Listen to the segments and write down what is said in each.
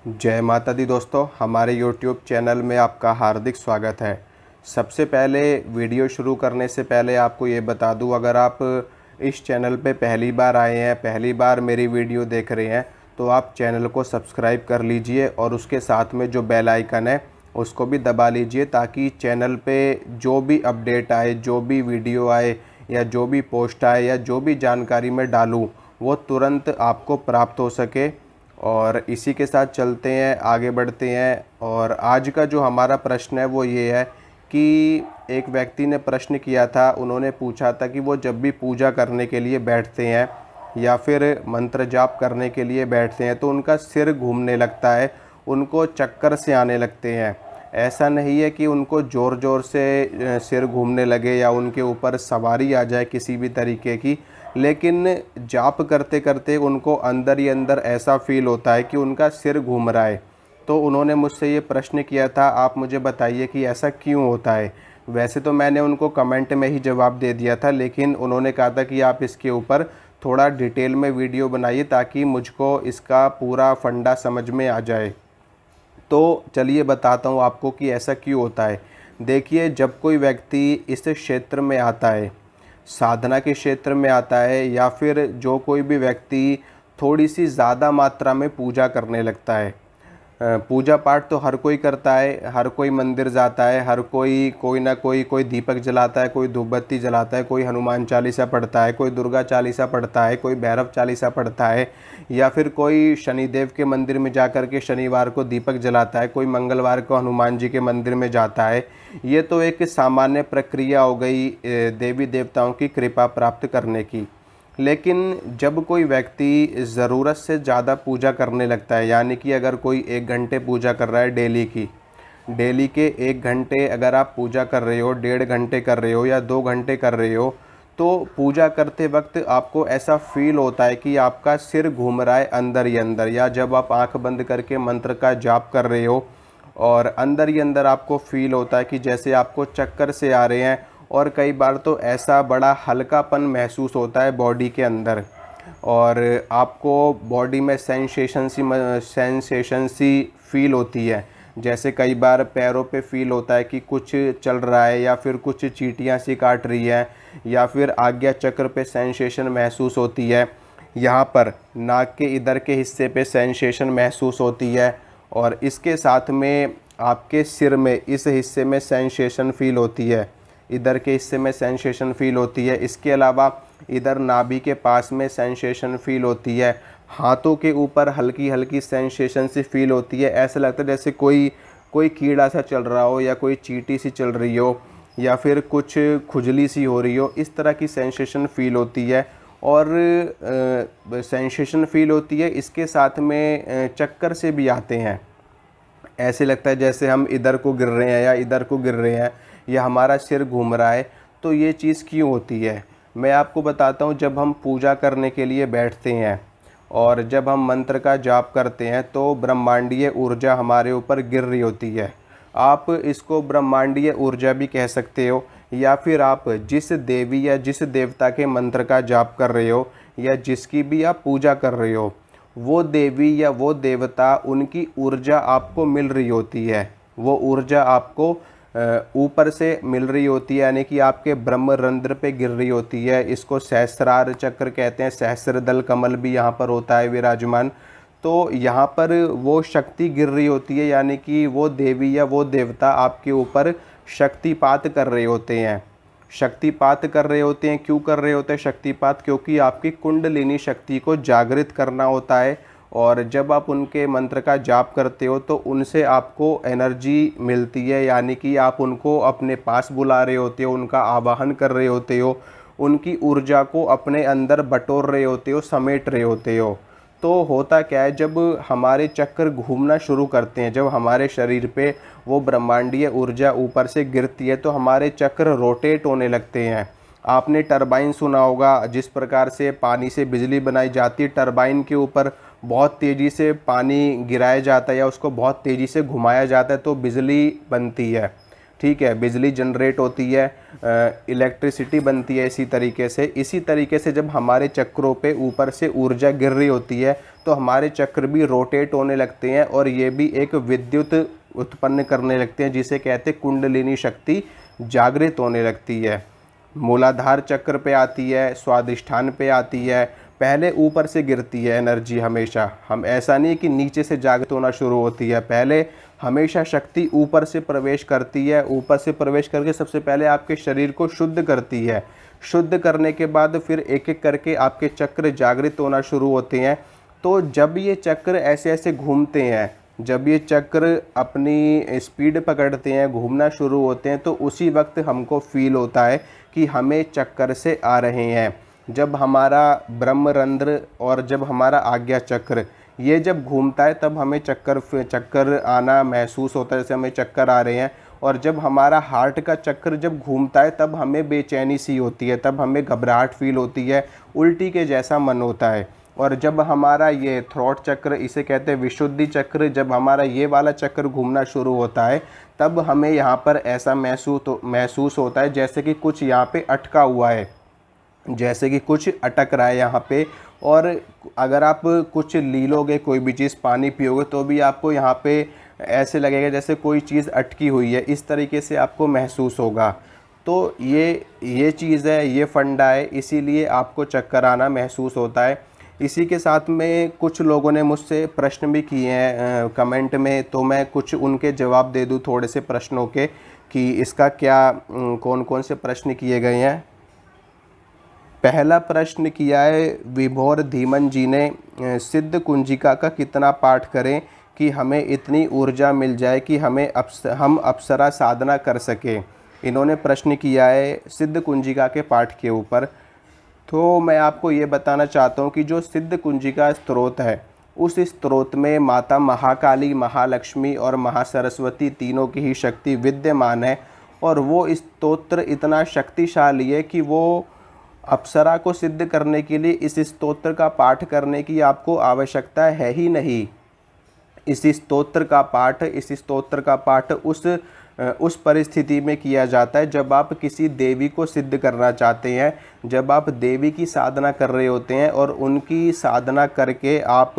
जय माता दी दोस्तों, हमारे YouTube चैनल में आपका हार्दिक स्वागत है। सबसे पहले वीडियो शुरू करने से पहले आपको ये बता दूं, अगर आप इस चैनल पे पहली बार आए हैं, पहली बार मेरी वीडियो देख रहे हैं, तो आप चैनल को सब्सक्राइब कर लीजिए और उसके साथ में जो बेल आइकन है उसको भी दबा लीजिए, ताकि चैनल पे जो भी अपडेट आए, जो भी वीडियो आए या जो भी पोस्ट आए या जो भी जानकारी मैं डालूँ वो तुरंत आपको प्राप्त हो सके। और इसी के साथ चलते हैं, आगे बढ़ते हैं। और आज का जो हमारा प्रश्न है वो ये है कि एक व्यक्ति ने प्रश्न किया था, उन्होंने पूछा था कि वो जब भी पूजा करने के लिए बैठते हैं या फिर मंत्र जाप करने के लिए बैठते हैं तो उनका सिर घूमने लगता है, उनको चक्कर से आने लगते हैं। ऐसा नहीं है कि उनको ज़ोर ज़ोर से सिर घूमने लगे या उनके ऊपर सवारी आ जाए किसी भी तरीके की, लेकिन जाप करते करते उनको अंदर ही अंदर ऐसा फील होता है कि उनका सिर घूम रहा है। तो उन्होंने मुझसे ये प्रश्न किया था, आप मुझे बताइए कि ऐसा क्यों होता है। वैसे तो मैंने उनको कमेंट में ही जवाब दे दिया था, लेकिन उन्होंने कहा था कि आप इसके ऊपर थोड़ा डिटेल में वीडियो बनाइए ताकि मुझको इसका पूरा फंडा समझ में आ जाए। तो चलिए बताता हूँ आपको कि ऐसा क्यों होता है। देखिए, जब कोई व्यक्ति इस क्षेत्र में आता है, साधना के क्षेत्र में आता है, या फिर जो कोई भी व्यक्ति थोड़ी सी ज़्यादा मात्रा में पूजा करने लगता है। पूजा पाठ तो हर कोई करता है, हर कोई मंदिर जाता है, हर कोई कोई ना कोई दीपक जलाता है, कोई धूपबत्ती जलाता है, कोई हनुमान चालीसा पढ़ता है, कोई दुर्गा चालीसा पढ़ता है, कोई भैरव चालीसा पढ़ता है, या फिर कोई शनिदेव के मंदिर में जाकर के शनिवार को दीपक जलाता है, कोई मंगलवार को हनुमान जी के मंदिर में जाता है। ये तो एक सामान्य प्रक्रिया हो गई देवी देवताओं की कृपा प्राप्त करने की। लेकिन जब कोई व्यक्ति ज़रूरत से ज़्यादा पूजा करने लगता है, यानी कि अगर कोई 1 घंटे पूजा कर रहा है डेली के 1 घंटे अगर आप पूजा कर रहे हो, 1.5 घंटे कर रहे हो या 2 घंटे कर रहे हो, तो पूजा करते वक्त आपको ऐसा फील होता है कि आपका सिर घूम रहा है अंदर ही अंदर। या जब आप आंख बंद करके मंत्र का जाप कर रहे हो और अंदर ही अंदर आपको फील होता है कि जैसे आपको चक्कर से आ रहे हैं, और कई बार तो ऐसा बड़ा हल्कापन महसूस होता है बॉडी के अंदर, और आपको बॉडी में सेंसेशन सी फील होती है। जैसे कई बार पैरों पे फील होता है कि कुछ चल रहा है, या फिर कुछ चींटियां सी काट रही है, या फिर आज्ञा चक्र पे सेंसेशन महसूस होती है, यहाँ पर नाक के इधर के हिस्से पे सेंसेशन महसूस होती है, और इसके साथ में आपके सिर में इस हिस्से में सेंसेशन फील होती है, इधर के हिस्से में सेंसेशन फील होती है। इसके अलावा इधर नाभि के पास में सेंसेशन फील होती है, हाथों के ऊपर हल्की हल्की सेंसेशन सी फील होती है। ऐसा लगता है जैसे कोई कोई कीड़ा सा चल रहा हो, या कोई चींटी सी चल रही हो, या फिर कुछ खुजली सी हो रही हो, इस तरह की सेंसेशन फील होती है। और सेंसेशन फील होती है, इसके साथ में चक्कर से भी आते हैं। ऐसे लगता है जैसे हम इधर को गिर रहे हैं या इधर को गिर रहे हैं, या हमारा सिर घूम रहा है। तो ये चीज़ क्यों होती है, मैं आपको बताता हूँ। जब हम पूजा करने के लिए बैठते हैं और जब हम मंत्र का जाप करते हैं तो ब्रह्मांडीय ऊर्जा हमारे ऊपर गिर रही होती है। आप इसको ब्रह्मांडीय ऊर्जा भी कह सकते हो, या फिर आप जिस देवी या जिस देवता के मंत्र का जाप कर रहे हो या जिसकी भी आप पूजा कर रहे हो, वो देवी या वो देवता, उनकी ऊर्जा आपको मिल रही होती है। वो ऊर्जा आपको ऊपर से मिल रही होती है, यानी कि आपके ब्रह्मरंध्र पे गिर रही होती है। इसको सहस्रार चक्र कहते हैं, सहस्रदल कमल भी यहाँ पर होता है विराजमान। तो यहाँ पर वो शक्ति गिर रही होती है, यानी कि वो देवी या वो देवता आपके ऊपर शक्तिपात कर रहे होते हैं। शक्तिपात कर रहे होते हैं, क्यों कर रहे होते हैं शक्तिपात? क्योंकि आपकी कुंडलिनी शक्ति को जागृत करना होता है। और जब आप उनके मंत्र का जाप करते हो तो उनसे आपको एनर्जी मिलती है, यानी कि आप उनको अपने पास बुला रहे होते हो, उनका आवाहन कर रहे होते हो, उनकी ऊर्जा को अपने अंदर बटोर रहे होते हो, समेट रहे होते हो। तो होता क्या है, जब हमारे चक्कर घूमना शुरू करते हैं, जब हमारे शरीर पे वो ब्रह्मांडीय ऊर्जा ऊपर से गिरती है, तो हमारे चक्र रोटेट होने लगते हैं। आपने टरबाइन सुना होगा, जिस प्रकार से पानी से बिजली बनाई जाती है, टरबाइन के ऊपर बहुत तेज़ी से पानी गिराया जाता है या उसको बहुत तेज़ी से घुमाया जाता है तो बिजली बनती है। ठीक है, बिजली जनरेट होती है, इलेक्ट्रिसिटी बनती है। इसी तरीके से जब हमारे चक्रों पे ऊपर से ऊर्जा गिर रही होती है तो हमारे चक्र भी रोटेट होने लगते हैं और ये भी एक विद्युत उत्पन्न करने लगते हैं, जिसे कहते हैं कुंडलिनी शक्ति जागृत होने लगती है। मूलाधार चक्र पे आती है, स्वादिष्ठान पे आती है, पहले ऊपर से गिरती है एनर्जी हमेशा। हम ऐसा नहीं कि नीचे से जागृत होना शुरू होती है, पहले हमेशा शक्ति ऊपर से प्रवेश करती है। ऊपर से प्रवेश करके सबसे पहले आपके शरीर को शुद्ध करती है। शुद्ध करने के बाद फिर एक एक करके आपके चक्र जागृत होना शुरू होते हैं। तो जब ये चक्र ऐसे ऐसे घूमते हैं, जब ये चक्र अपनी स्पीड पकड़ते हैं, घूमना शुरू होते हैं, तो उसी वक्त हमको फील होता है कि हमें चक्कर से आ रहे हैं। जब हमारा ब्रह्मरंध्र और जब हमारा आज्ञा चक्र ये जब घूमता है तब हमें चक्कर आना महसूस होता है, जैसे हमें चक्कर आ रहे हैं। और जब हमारा हार्ट का चक्र जब घूमता है तब हमें बेचैनी सी होती है, तब हमें घबराहट फील होती है, उल्टी के जैसा मन होता है। और जब हमारा ये थ्रोट चक्र, इसे कहते हैं विशुद्धि चक्र, जब हमारा ये वाला चक्र घूमना शुरू होता है तब हमें यहाँ पर ऐसा महसूस होता है जैसे कि कुछ यहाँ पे अटका हुआ है, जैसे कि कुछ अटक रहा है यहाँ पे। और अगर आप कुछ ली लोगे, कोई भी चीज़ पानी पियोगे, तो भी आपको यहाँ पे ऐसे लगेगा जैसे कोई चीज़ अटकी हुई है, इस तरीके से आपको महसूस होगा। तो ये चीज़ है, ये फंडा है, इसीलिए आपको चक्कर आना महसूस होता है। इसी के साथ में कुछ लोगों ने मुझसे प्रश्न भी किए हैं कमेंट में, तो मैं कुछ उनके जवाब दे दूं थोड़े से प्रश्नों के, कि इसका क्या कौन कौन से प्रश्न किए गए हैं। पहला प्रश्न किया है विभोर धीमन जी ने, सिद्ध कुंजिका का कितना पाठ करें कि हमें इतनी ऊर्जा मिल जाए कि हम अप्सरा साधना कर सकें। इन्होंने प्रश्न किया है सिद्ध कुंजिका के पाठ के ऊपर। तो मैं आपको ये बताना चाहता हूँ कि जो सिद्ध कुंजिका स्त्रोत है, उस स्त्रोत में माता महाकाली, महालक्ष्मी और महासरस्वती तीनों की ही शक्ति विद्यमान है। और वो स्तोत्र इतना शक्तिशाली है कि वो अप्सरा को सिद्ध करने के लिए इस स्तोत्र का पाठ करने की आपको आवश्यकता है ही नहीं। इस स्तोत्र का पाठ उस परिस्थिति में किया जाता है जब आप किसी देवी को सिद्ध करना चाहते हैं, जब आप देवी की साधना कर रहे होते हैं और उनकी साधना करके आप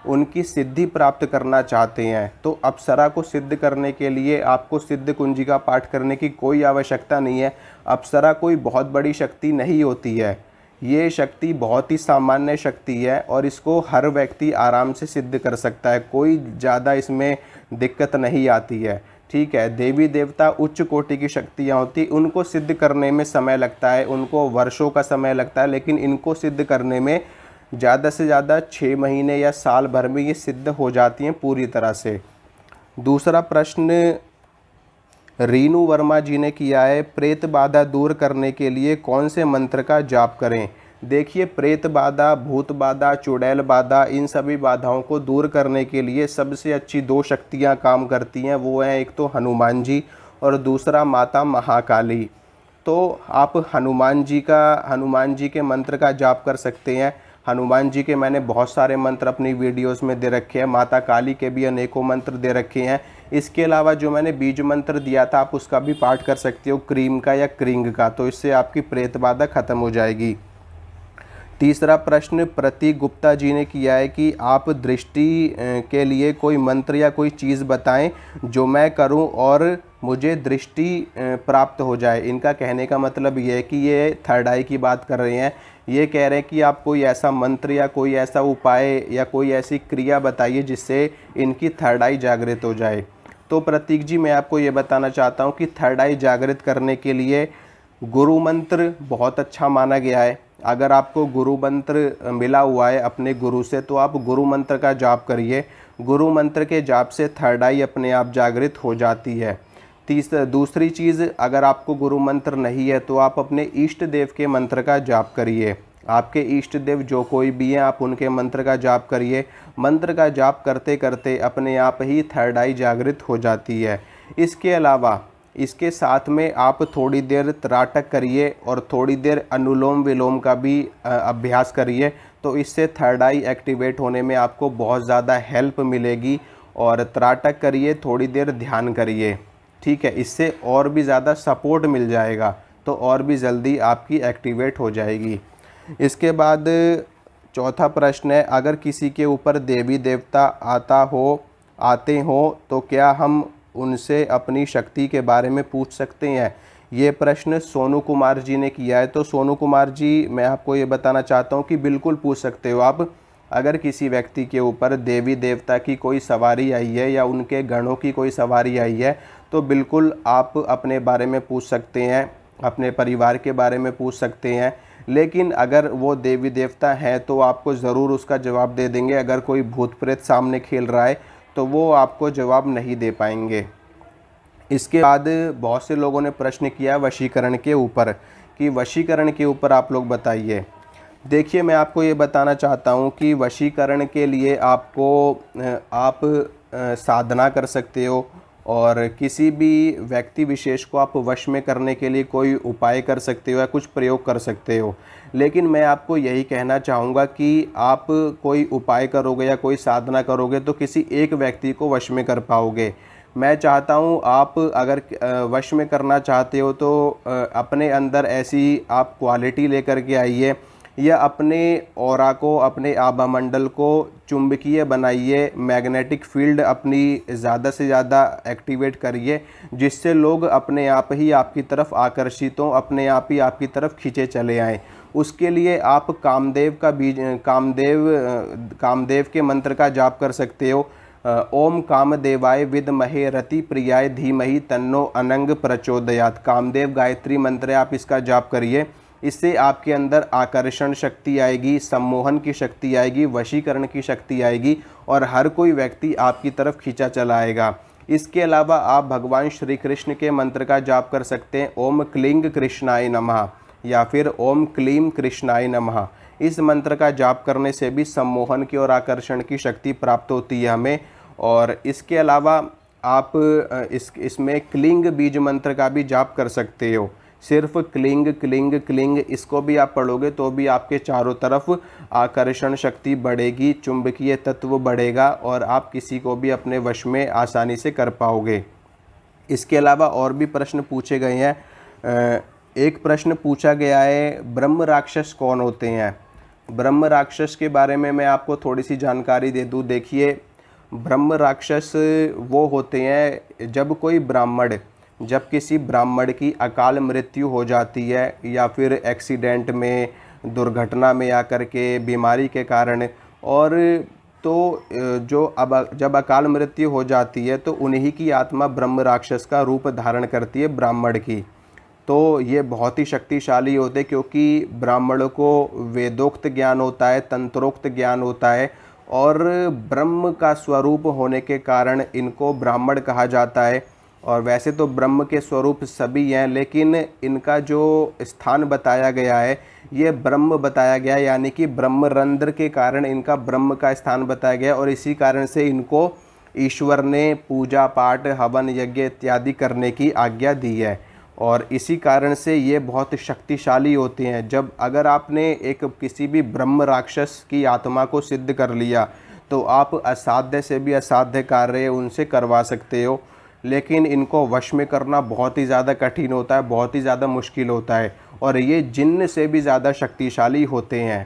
उनकी सिद्धि प्राप्त करना चाहते हैं। तो अप्सरा को सिद्ध करने के लिए आपको सिद्ध कुंजिका पाठ करने की कोई आवश्यकता नहीं है। अप्सरा कोई बहुत बड़ी शक्ति नहीं होती है, ये शक्ति बहुत ही सामान्य शक्ति है और इसको हर व्यक्ति आराम से सिद्ध कर सकता है, कोई ज़्यादा इसमें दिक्कत नहीं आती है। ठीक है, देवी देवता उच्च कोटि की शक्तियाँ होती, उनको सिद्ध करने में समय लगता है, उनको वर्षों का समय लगता है, लेकिन इनको सिद्ध करने में ज़्यादा से ज़्यादा 6 महीने या साल भर में ये सिद्ध हो जाती हैं पूरी तरह से। दूसरा प्रश्न रीनू वर्मा जी ने किया है, प्रेत बाधा दूर करने के लिए कौन से मंत्र का जाप करें। देखिए, प्रेत बाधा, भूत बाधा, चुड़ैल बाधा, इन सभी बाधाओं को दूर करने के लिए सबसे अच्छी 2 शक्तियां काम करती हैं। वो हैं एक तो हनुमान जी और दूसरा माता महाकाली। तो आप हनुमान जी के मंत्र का जाप कर सकते हैं। हनुमान जी के मैंने बहुत सारे मंत्र अपनी वीडियोस में दे रखे हैं, माता काली के भी अनेकों मंत्र दे रखे हैं। इसके अलावा जो मैंने बीज मंत्र दिया था, आप उसका भी पाठ कर सकते हो, क्रीम का या क्रिंग का, तो इससे आपकी प्रेत बाधा खत्म हो जाएगी। तीसरा प्रश्न प्रतीक गुप्ता जी ने किया है कि आप दृष्टि के लिए कोई मंत्र या कोई चीज़ बताएं जो मैं करूं और मुझे दृष्टि प्राप्त हो जाए। इनका कहने का मतलब ये है कि ये थर्ड आई की बात कर रहे हैं। ये कह रहे हैं कि आप कोई ऐसा मंत्र या कोई ऐसा उपाय या कोई ऐसी क्रिया बताइए जिससे इनकी थर्ड आई जागृत हो जाए। तो प्रतीक जी, मैं आपको ये बताना चाहता हूँ कि थर्ड आई जागृत करने के लिए गुरु मंत्र बहुत अच्छा माना गया है। अगर आपको गुरु मंत्र मिला हुआ है अपने गुरु से, तो आप गुरु मंत्र का जाप करिए। गुरु मंत्र के जाप से थर्ड आई अपने आप जागृत हो जाती है। दूसरी चीज़, अगर आपको गुरु मंत्र नहीं है तो आप अपने इष्ट देव के मंत्र का जाप करिए। आपके इष्ट देव जो कोई भी हैं, आप उनके मंत्र का जाप करिए। मंत्र का जाप करते करते अपने आप ही थर्ड आई जागृत हो जाती है। इसके अलावा इसके साथ में आप थोड़ी देर त्राटक करिए और थोड़ी देर अनुलोम विलोम का भी अभ्यास करिए, तो इससे थर्ड आई एक्टिवेट होने में आपको बहुत ज़्यादा हेल्प मिलेगी। और त्राटक करिए, थोड़ी देर ध्यान करिए। ठीक है, इससे और भी ज़्यादा सपोर्ट मिल जाएगा, तो और भी जल्दी आपकी एक्टिवेट हो जाएगी। इसके बाद चौथा प्रश्न है, अगर किसी के ऊपर देवी देवता आते हो तो क्या हम उनसे अपनी शक्ति के बारे में पूछ सकते हैं? ये प्रश्न सोनू कुमार जी ने किया है। तो सोनू कुमार जी, मैं आपको ये बताना चाहता हूँ कि बिल्कुल पूछ सकते हो आप। अगर किसी व्यक्ति के ऊपर देवी देवता की कोई सवारी आई है या उनके गणों की कोई सवारी आई है, तो बिल्कुल आप अपने बारे में पूछ सकते हैं, अपने परिवार के बारे में पूछ सकते हैं। लेकिन अगर वो देवी देवता हैं तो आपको ज़रूर उसका जवाब दे देंगे। अगर कोई भूत प्रेत सामने खेल रहा है तो वो आपको जवाब नहीं दे पाएंगे। इसके बाद बहुत से लोगों ने प्रश्न किया वशीकरण के ऊपर, कि वशीकरण के ऊपर आप लोग बताइए। देखिए, मैं आपको ये बताना चाहता हूँ कि वशीकरण के लिए आप साधना कर सकते हो, और किसी भी व्यक्ति विशेष को आप वश में करने के लिए कोई उपाय कर सकते हो या कुछ प्रयोग कर सकते हो। लेकिन मैं आपको यही कहना चाहूँगा कि आप कोई उपाय करोगे या कोई साधना करोगे तो किसी एक व्यक्ति को वश में कर पाओगे। मैं चाहता हूँ आप अगर वश में करना चाहते हो तो अपने अंदर ऐसी आप क्वालिटी लेकर के आइए, या अपने ऑरा को, अपने आभा मंडल को चुंबकीय बनाइए, मैग्नेटिक फील्ड अपनी ज़्यादा से ज़्यादा एक्टिवेट करिए, जिससे लोग अपने आप ही आपकी तरफ आकर्षित हों, अपने आप ही आपकी तरफ खींचे चले आएँ। उसके लिए आप कामदेव के मंत्र का जाप कर सकते हो। ओम कामदेवाय विद्महे रति प्रियाय धीमहि तन्नो अनंग प्रचोदयात्। कामदेव गायत्री मंत्र है, आप इसका जाप करिए। इससे आपके अंदर आकर्षण शक्ति आएगी, सम्मोहन की शक्ति आएगी, वशीकरण की शक्ति आएगी, और हर कोई व्यक्ति आपकी तरफ खींचा चला आएगा। इसके अलावा आप भगवान श्री कृष्ण के मंत्र का जाप कर सकते हैं, ओम क्लीं कृष्णाय नमः या फिर ओम क्लीं कृष्णाय नमः। इस मंत्र का जाप करने से भी सम्मोहन की और आकर्षण की शक्ति प्राप्त होती है हमें। और इसके अलावा आप इसमें क्लिंग बीज मंत्र का भी जाप कर सकते हो। सिर्फ क्लिंग क्लिंग क्लिंग इसको भी आप पढ़ोगे तो भी आपके चारों तरफ आकर्षण शक्ति बढ़ेगी, चुंबकीय तत्व बढ़ेगा, और आप किसी को भी अपने वश में आसानी से कर पाओगे। इसके अलावा और भी प्रश्न पूछे गए हैं। एक प्रश्न पूछा गया है, ब्रह्म राक्षस कौन होते हैं? ब्रह्म राक्षस के बारे में मैं आपको थोड़ी सी जानकारी दे दूं। देखिए, ब्रह्म राक्षस वो होते हैं जब किसी ब्राह्मण की अकाल मृत्यु हो जाती है, या फिर एक्सीडेंट में, दुर्घटना में आकर के, बीमारी के कारण, और तो जब अकाल मृत्यु हो जाती है तो उन्हीं की आत्मा ब्रह्म राक्षस का रूप धारण करती है ब्राह्मण की। तो ये बहुत ही शक्तिशाली होते हैं, क्योंकि ब्राह्मणों को वेदोक्त ज्ञान होता है, तंत्रोक्त ज्ञान होता है, और ब्रह्म का स्वरूप होने के कारण इनको ब्राह्मण कहा जाता है। और वैसे तो ब्रह्म के स्वरूप सभी हैं, लेकिन इनका जो स्थान बताया गया है ये ब्रह्म बताया गया है, यानी कि ब्रह्मरंध्र के कारण इनका ब्रह्म का स्थान बताया गया, और इसी कारण से इनको ईश्वर ने पूजा पाठ, हवन यज्ञ इत्यादि करने की आज्ञा दी है, और इसी कारण से ये बहुत शक्तिशाली होते हैं। जब अगर आपने किसी भी ब्रह्म राक्षस की आत्मा को सिद्ध कर लिया तो आप असाध्य से भी असाध्य कार्य उनसे करवा सकते हो, लेकिन इनको वश में करना बहुत ही ज़्यादा कठिन होता है, बहुत ही ज़्यादा मुश्किल होता है, और ये जिन्न से भी ज़्यादा शक्तिशाली होते हैं।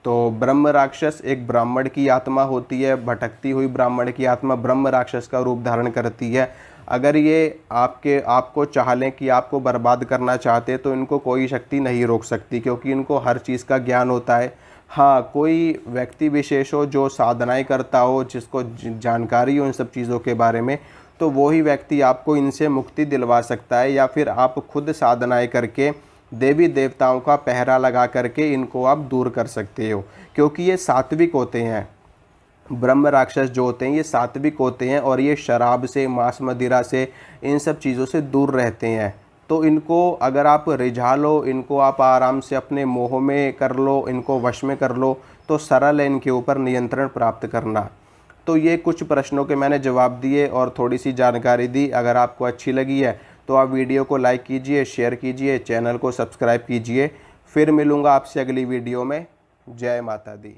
तो ब्रह्म राक्षस एक ब्राह्मण की आत्मा होती है, भटकती हुई ब्राह्मण की आत्मा ब्रह्म राक्षस का रूप धारण करती है। अगर ये आपको चाह लें कि आपको बर्बाद करना चाहते हैं तो इनको कोई शक्ति नहीं रोक सकती, क्योंकि इनको हर चीज़ का ज्ञान होता है। हाँ, कोई व्यक्ति विशेष हो जो साधनाएं करता हो, जिसको जानकारी हो इन सब चीज़ों के बारे में, तो वही व्यक्ति आपको इनसे मुक्ति दिलवा सकता है, या फिर आप खुद साधनाएं करके देवी देवताओं का पहरा लगा करके इनको आप दूर कर सकते हो, क्योंकि ये सात्विक होते हैं। ब्रह्म राक्षस जो होते हैं ये सात्विक होते हैं, और ये शराब से, मांस मदिरा से, इन सब चीज़ों से दूर रहते हैं। तो इनको अगर आप रिझा लो, इनको आप आराम से अपने मोह में कर लो, इनको वश में कर लो, तो सरल है इनके ऊपर नियंत्रण प्राप्त करना। तो ये कुछ प्रश्नों के मैंने जवाब दिए और थोड़ी सी जानकारी दी। अगर आपको अच्छी लगी है तो आप वीडियो को लाइक कीजिए, शेयर कीजिए, चैनल को सब्सक्राइब कीजिए। फिर मिलूँगा आपसे अगली वीडियो में। जय माता दी।